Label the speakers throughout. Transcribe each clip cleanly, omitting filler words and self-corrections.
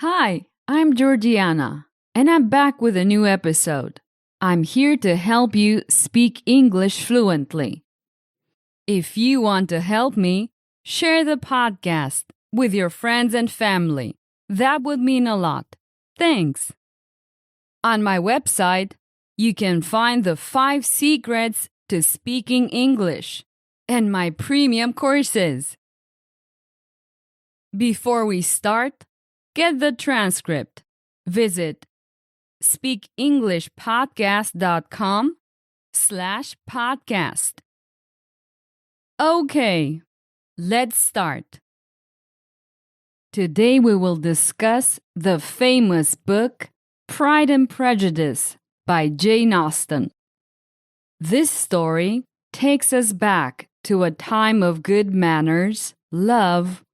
Speaker 1: Hi, I'm Georgiana, and I'm back with a new episode. I'm here to help you speak English fluently. If you want to help me, share the podcast with your friends and family. That would mean a lot. Thanks. On my website, you can find the 5 secrets to speaking English and my premium courses. Before we start, get the transcript. Visit speakenglishpodcast.com/podcast. Okay, let's start. Today we will discuss the famous book Pride and Prejudice by Jane Austen. This story takes us back to a time of good manners, love,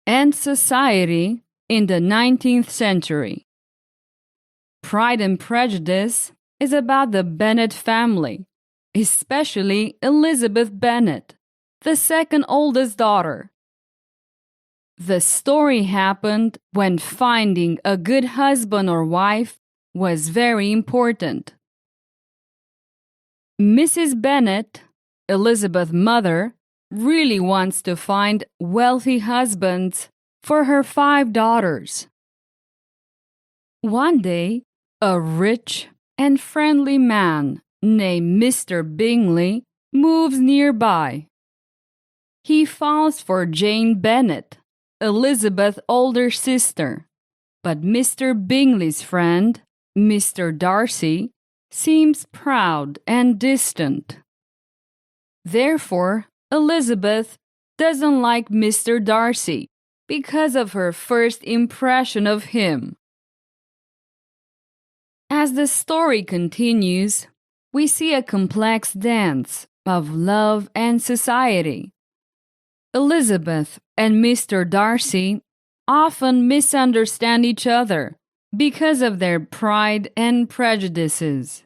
Speaker 1: and society in the 19th century. Pride and Prejudice is about the Bennet family, especially Elizabeth Bennet, the second oldest daughter. The story happened when finding a good husband or wife was very important. Mrs. Bennet, Elizabeth's mother, really wants to find wealthy husbands for her 5 daughters. One day, a rich and friendly man named Mr. Bingley moves nearby. He falls for Jane Bennet, Elizabeth's older sister, but Mr. Bingley's friend, Mr. Darcy, seems proud and distant. Therefore, Elizabeth doesn't like Mr. Darcy because of her first impression of him. As the story continues, we see a complex dance of love and society. Elizabeth and Mr. Darcy often misunderstand each other because of their pride and prejudices.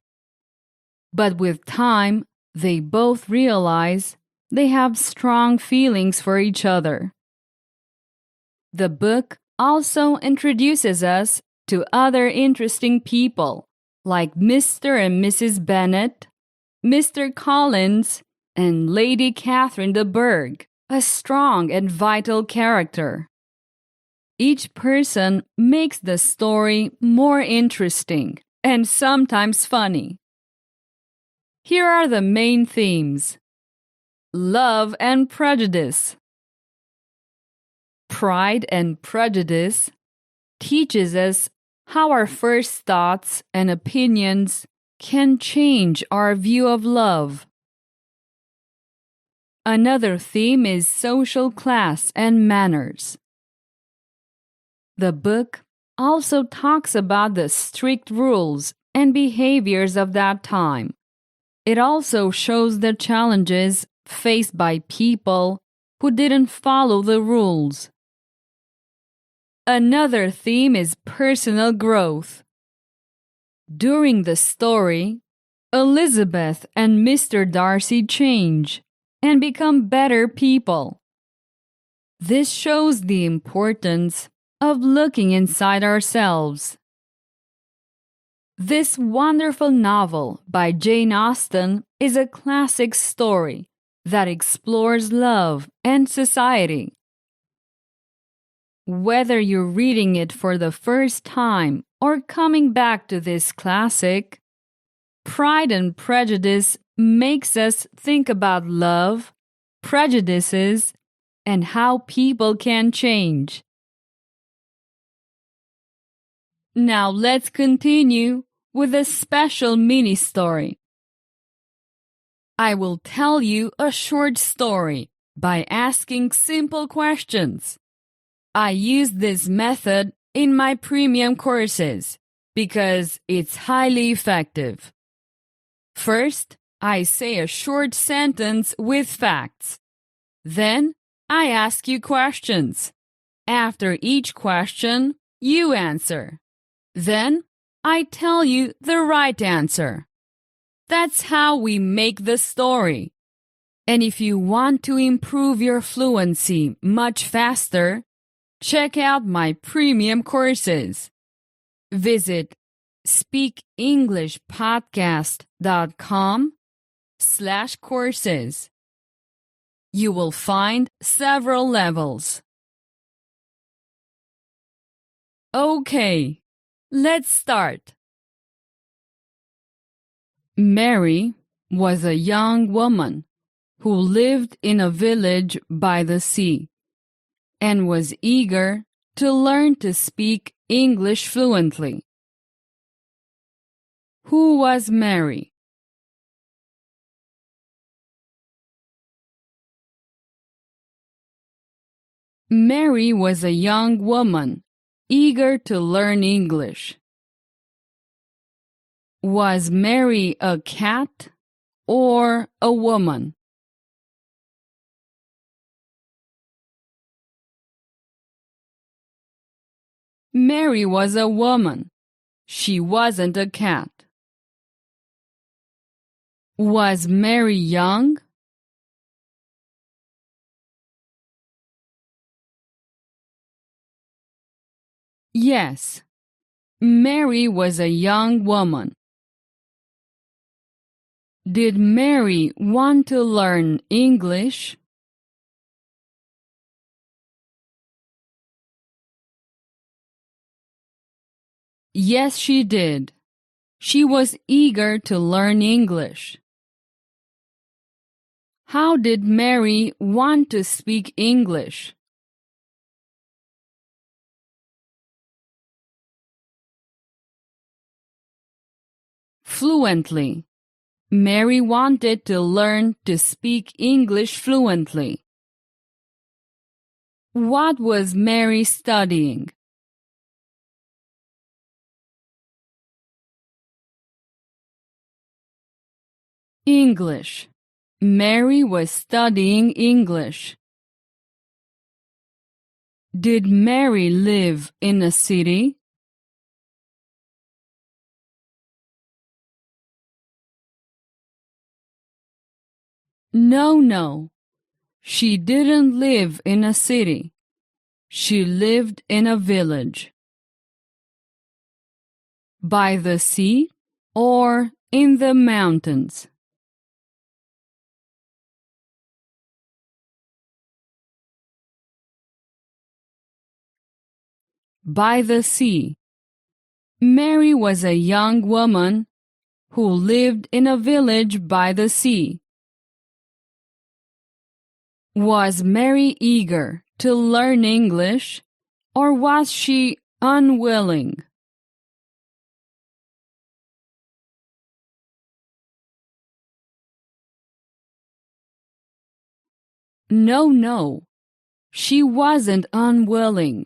Speaker 1: But with time, they both realize they have strong feelings for each other. The book also introduces us to other interesting people like Mr. and Mrs. Bennet, Mr. Collins, and Lady Catherine de Bourgh, a strong and vital character. Each person makes the story more interesting and sometimes funny. Here are the main themes: love and prejudice. Pride and Prejudice teaches us how our first thoughts and opinions can change our view of love. Another theme is social class and manners. The book also talks about the strict rules and behaviors of that time. It also shows the challenges faced by people who didn't follow the rules. Another theme is personal growth. During the story, Elizabeth and Mr. Darcy change and become better people. This shows the importance of looking inside ourselves. This wonderful novel by Jane Austen is a classic story that explores love and society. Whether you're reading it for the first time or coming back to this classic, Pride and Prejudice makes us think about love, prejudices, and how people can change. Now let's continue with a special mini story. I will tell you a short story by asking simple questions. I use this method in my premium courses because it's highly effective. First, I say a short sentence with facts. Then, I ask you questions. After each question, you answer. Then, I tell you the right answer. That's how we make the story. And if you want to improve your fluency much faster, Check out my premium courses. Visit speakenglishpodcast.com/courses. You will find several levels. Okay, let's start. Mary was a young woman who lived in a village by the sea and was eager to learn to speak English fluently. Who was Mary? Mary was a young woman eager to learn English. Was Mary a cat or a woman? Mary was a woman. She wasn't a cat. Was Mary young? Yes, Mary was a young woman. Did Mary want to learn English? Yes, she did. She was eager to learn English. How did Mary want to speak English? Fluently. Mary wanted to learn to speak English fluently. What was Mary studying? English. Mary was studying English. Did Mary live in a city? No. She didn't live in a city. She lived in a village. By the sea or in the mountains? By the sea. Mary was a young woman who lived in a village by the sea. Was Mary eager to learn English, or was she unwilling? No. She wasn't unwilling.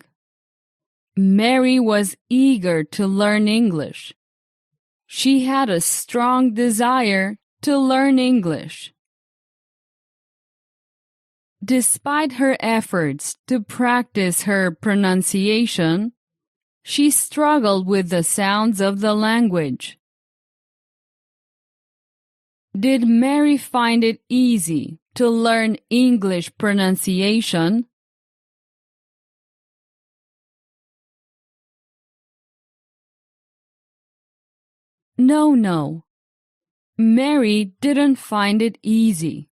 Speaker 1: Mary was eager to learn English. She had a strong desire to learn English. Despite her efforts to practice her pronunciation, she struggled with the sounds of the language. Did Mary find it easy to learn English pronunciation? No. Mary didn't find it easy.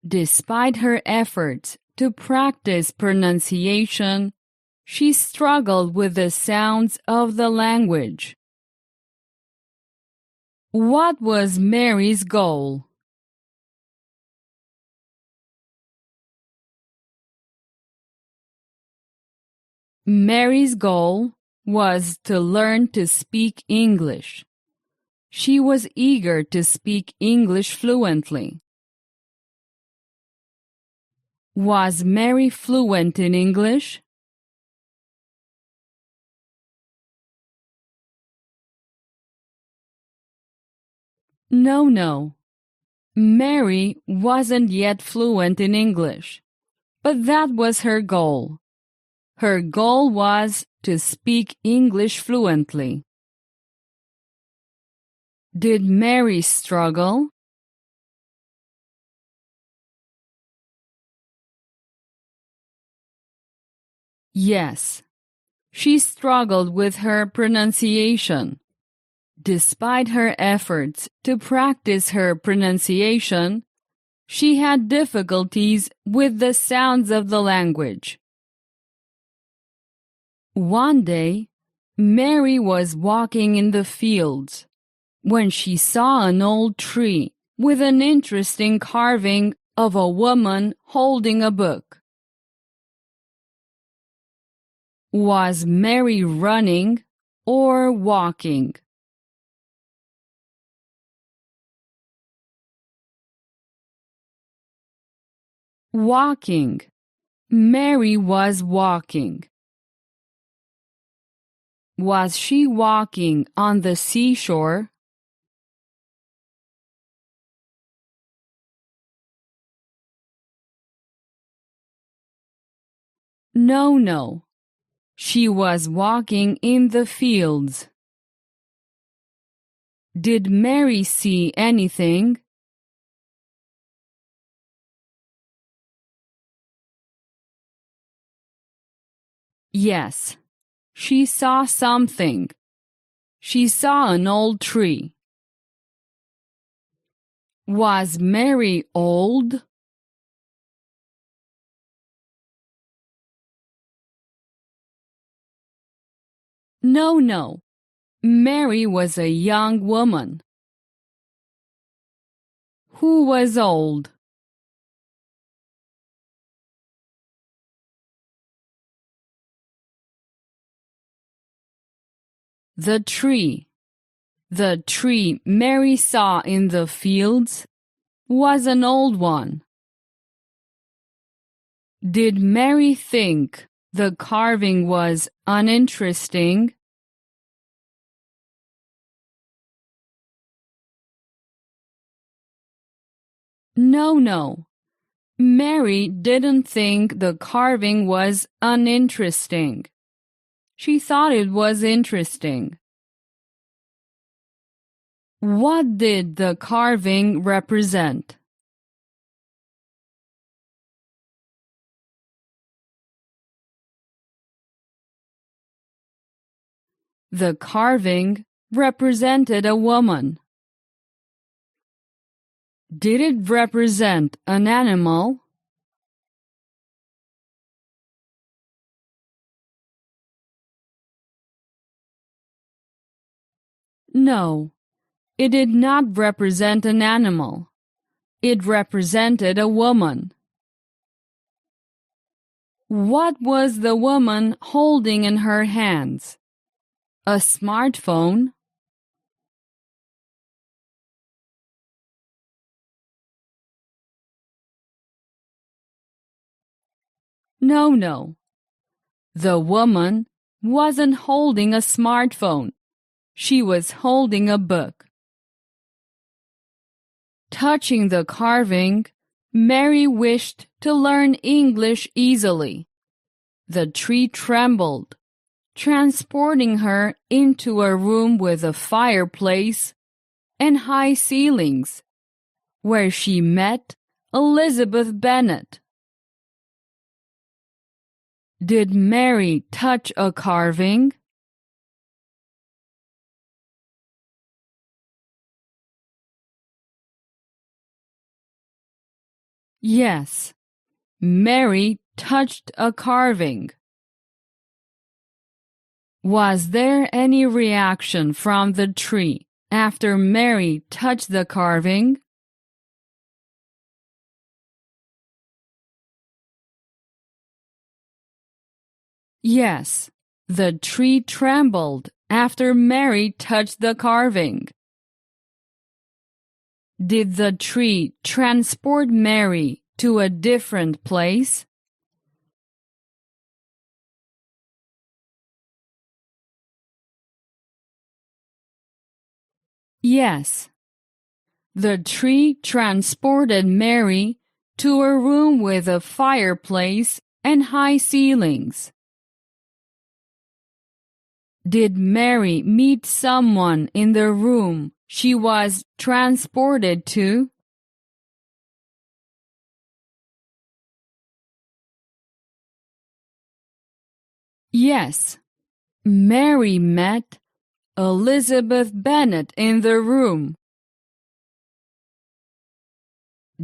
Speaker 1: Despite her efforts to practice pronunciation, she struggled with the sounds of the language. What was Mary's goal? Mary's goal was to learn to speak English. She was eager to speak English fluently. Was Mary fluent in English? No. Mary wasn't yet fluent in English, but that was her goal. Her goal was to speak English fluently. Did Mary struggle? Yes, she struggled with her pronunciation. Despite her efforts to practice her pronunciation, she had difficulties with the sounds of the language. One day, Mary was walking in the fields when she saw an old tree with an interesting carving of a woman holding a book. Was Mary running or walking? Walking. Mary was walking. Was she walking on the seashore? No. She was walking in the fields. Did Mary see anything? Yes, she saw something. She saw an old tree. Was Mary old? No. Mary was a young woman. Who was old? The tree. The tree Mary saw in the fields was an old one. Did Mary think the carving was uninteresting? No. Mary didn't think the carving was uninteresting. She thought it was interesting. What did the carving represent? The carving represented a woman. Did it represent an animal? No, it did not represent an animal. It represented a woman. What was the woman holding in her hands? A smartphone? No. The woman wasn't holding a smartphone. She was holding a book. Touching the carving, Mary wished to learn English easily. The tree trembled, transporting her into a room with a fireplace and high ceilings, where she met Elizabeth Bennet. Did Mary touch a carving? Yes, Mary touched a carving. Was there any reaction from the tree after Mary touched the carving? Yes, the tree trembled after Mary touched the carving. Did the tree transport Mary to a different place? Yes. The tree transported Mary to a room with a fireplace and high ceilings. Did Mary meet someone in the room she was transported to? Yes, Mary met Elizabeth Bennet in the room.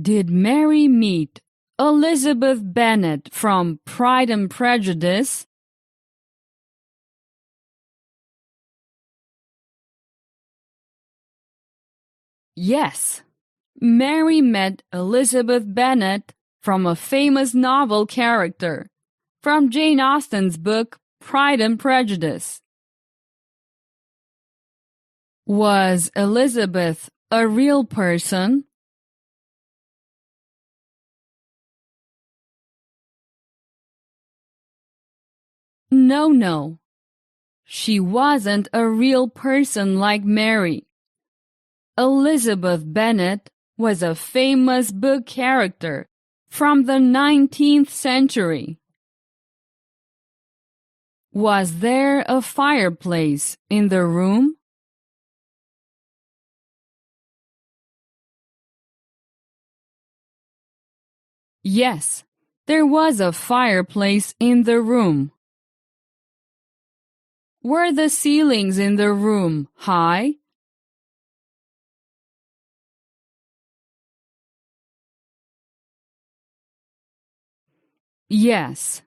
Speaker 1: Did Mary meet Elizabeth Bennet from Pride and Prejudice? Yes, Mary met Elizabeth Bennet from a famous novel character, from Jane Austen's book Pride and Prejudice. Was Elizabeth a real person? No. She wasn't a real person like Mary. Elizabeth Bennet was a famous book character from the 19th century. Was there a fireplace in the room? Yes, there was a fireplace in the room. Were the ceilings in the room high? Yes,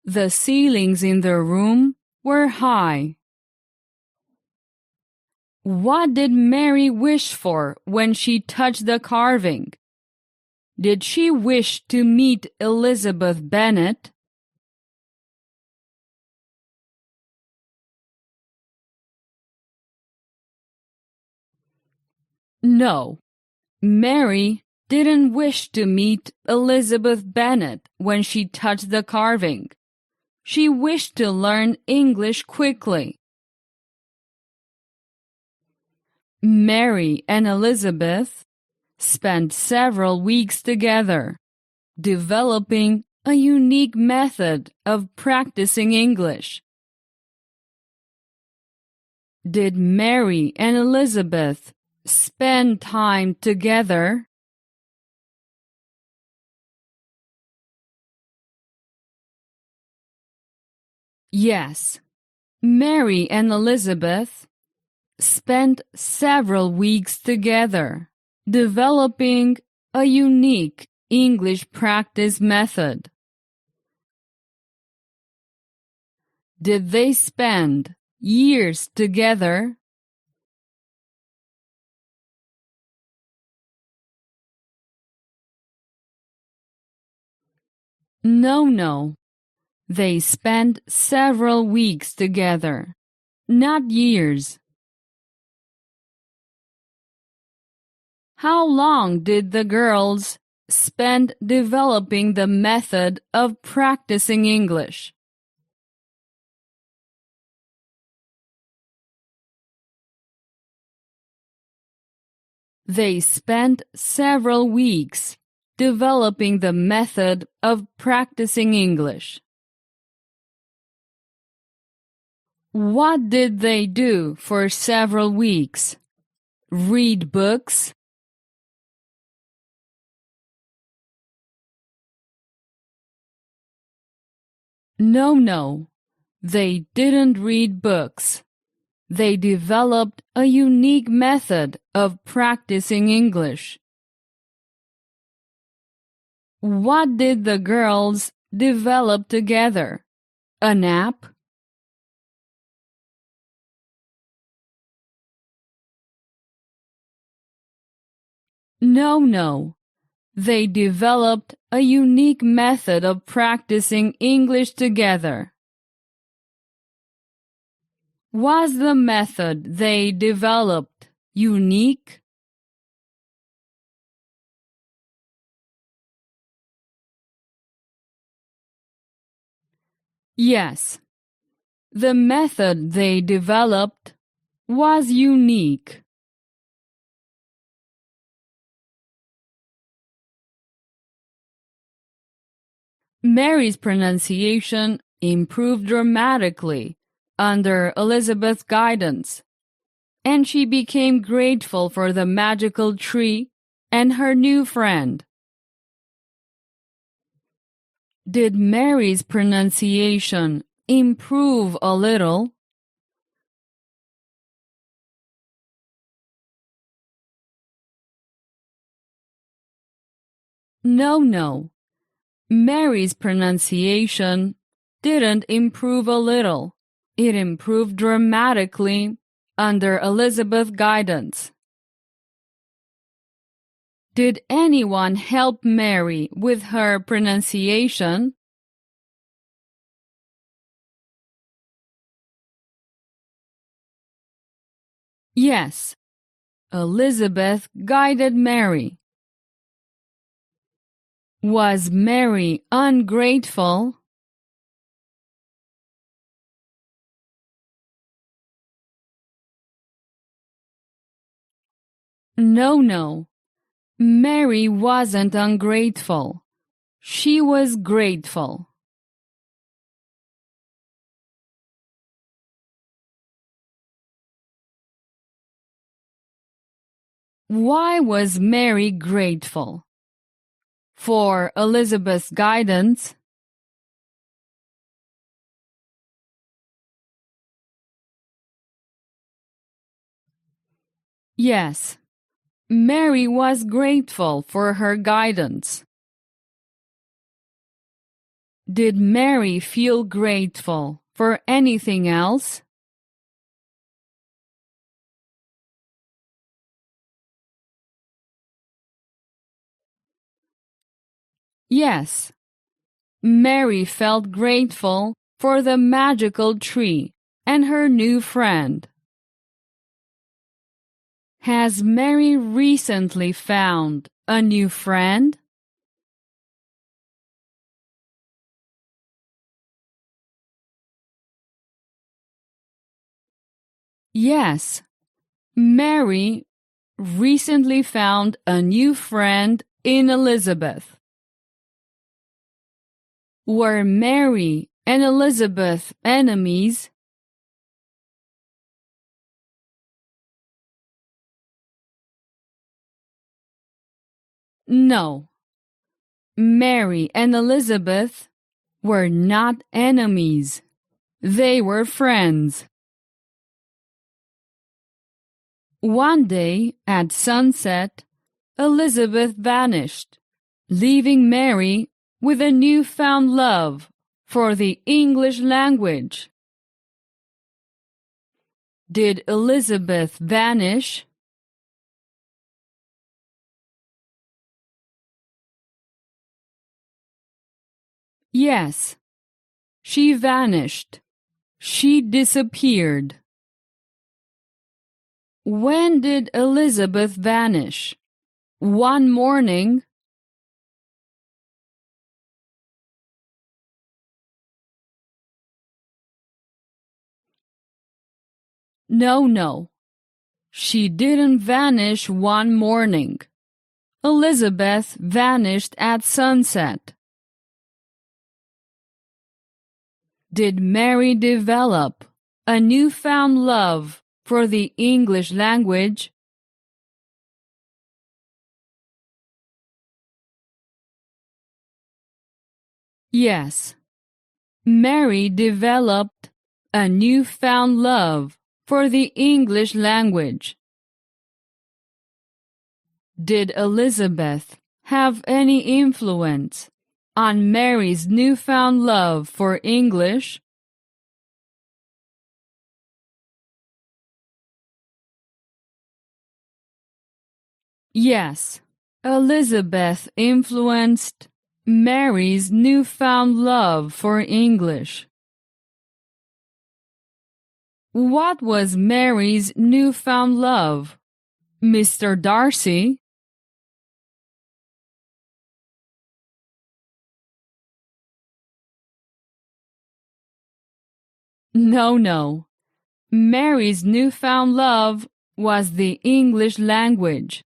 Speaker 1: the ceilings in the room were high. What did Mary wish for when she touched the carving? Did she wish to meet Elizabeth Bennet? No, Mary didn't wish to meet Elizabeth Bennet when she touched the carving. She wished to learn English quickly. Mary and Elizabeth spent several weeks together, developing a unique method of practicing English. Did Mary and Elizabeth spend time together? Yes, Mary and Elizabeth spent several weeks together, developing a unique English practice method. Did they spend years together? No. They spent several weeks together, not years. How long did the girls spend developing the method of practicing English? They spent several weeks developing the method of practicing English. What did they do for several weeks? Read books? No. They didn't read books. They developed a unique method of practicing English. What did the girls develop together? A nap? No. They developed a unique method of practicing English together. Was the method they developed unique? Yes, the method they developed was unique. Mary's pronunciation improved dramatically under Elizabeth's guidance, and she became grateful for the magical tree and her new friend. Did Mary's pronunciation improve a little? No. Mary's pronunciation didn't improve a little. It improved dramatically under Elizabeth's guidance. Did anyone help Mary with her pronunciation? Yes, Elizabeth guided Mary. Was Mary ungrateful? No. Mary wasn't ungrateful. She was grateful. Why was Mary grateful? For Elizabeth's guidance? Yes, Mary was grateful for her guidance. Did Mary feel grateful for anything else? Yes, Mary felt grateful for the magical tree and her new friend. Has Mary recently found a new friend? Yes, Mary recently found a new friend in Elizabeth. Were Mary and Elizabeth enemies? No, Mary and Elizabeth were not enemies. They were friends. One day at sunset, Elizabeth vanished, leaving Mary with a newfound love for the English language. Did Elizabeth vanish? Yes, she vanished. She disappeared. When did Elizabeth vanish? One morning? No. She didn't vanish one morning. Elizabeth vanished at sunset. Did Mary develop a newfound love for the English language? Yes, Mary developed a newfound love for the English language. Did Elizabeth have any influence on Mary's newfound love for English? Yes, Elizabeth influenced Mary's newfound love for English. What was Mary's newfound love? Mr. Darcy? No. Mary's newfound love was the English language,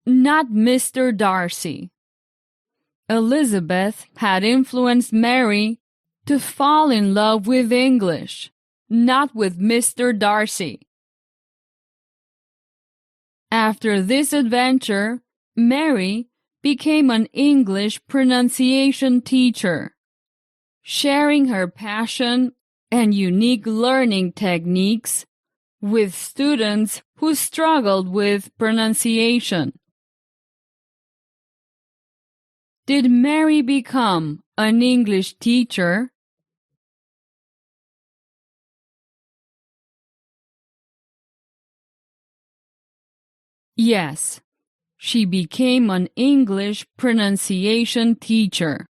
Speaker 1: not Mr. Darcy. Elizabeth had influenced Mary to fall in love with English, not with Mr. Darcy. After this adventure, Mary became an English pronunciation teacher, sharing her passion and unique learning techniques with students who struggled with pronunciation. Did Mary become an English teacher? Yes, she became an English pronunciation teacher.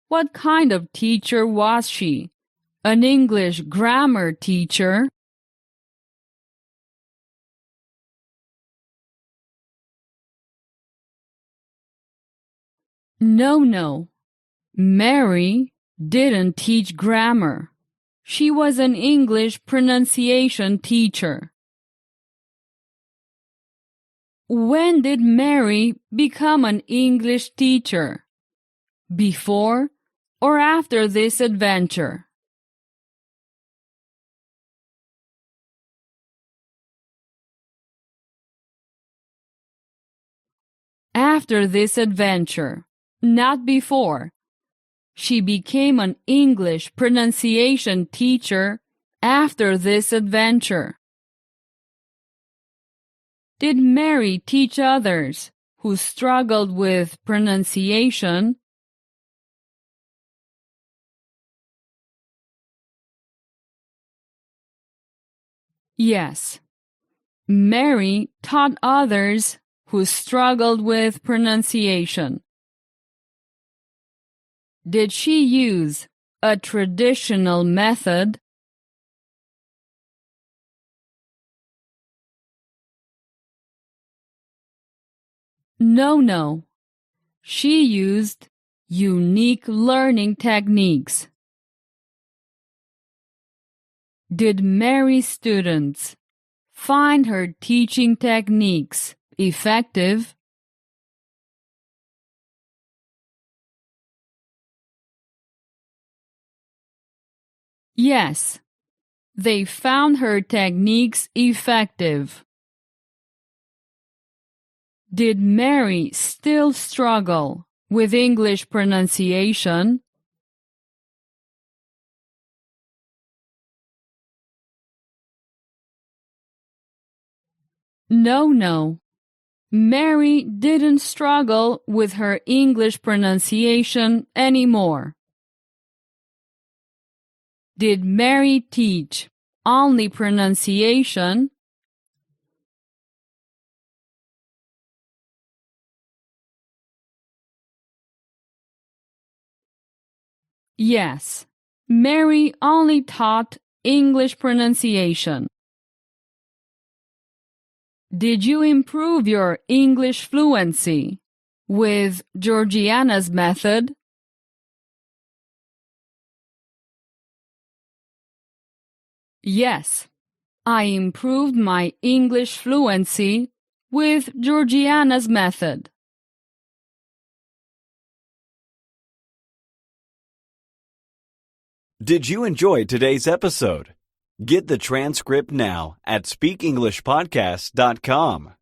Speaker 1: What kind of teacher was she? An English grammar teacher? No. Mary didn't teach grammar. She was an English pronunciation teacher. When did Mary become an English teacher? Before or after this adventure? After this adventure, not before. She became an English pronunciation teacher after this adventure. Did Mary teach others who struggled with pronunciation? Yes. Mary taught others who struggled with pronunciation. Did she use a traditional method? No. She used unique learning techniques. Did Mary's students find her teaching techniques effective? Yes, they found her techniques effective. Did Mary still struggle with English pronunciation? No. Mary didn't struggle with her English pronunciation anymore. Did Mary teach only pronunciation? Yes, Mary only taught English pronunciation. Did you improve your English fluency with Georgiana's method? Yes, I improved my English fluency with Georgiana's method.
Speaker 2: Did you enjoy today's episode? Get the transcript now at speakenglishpodcast.com.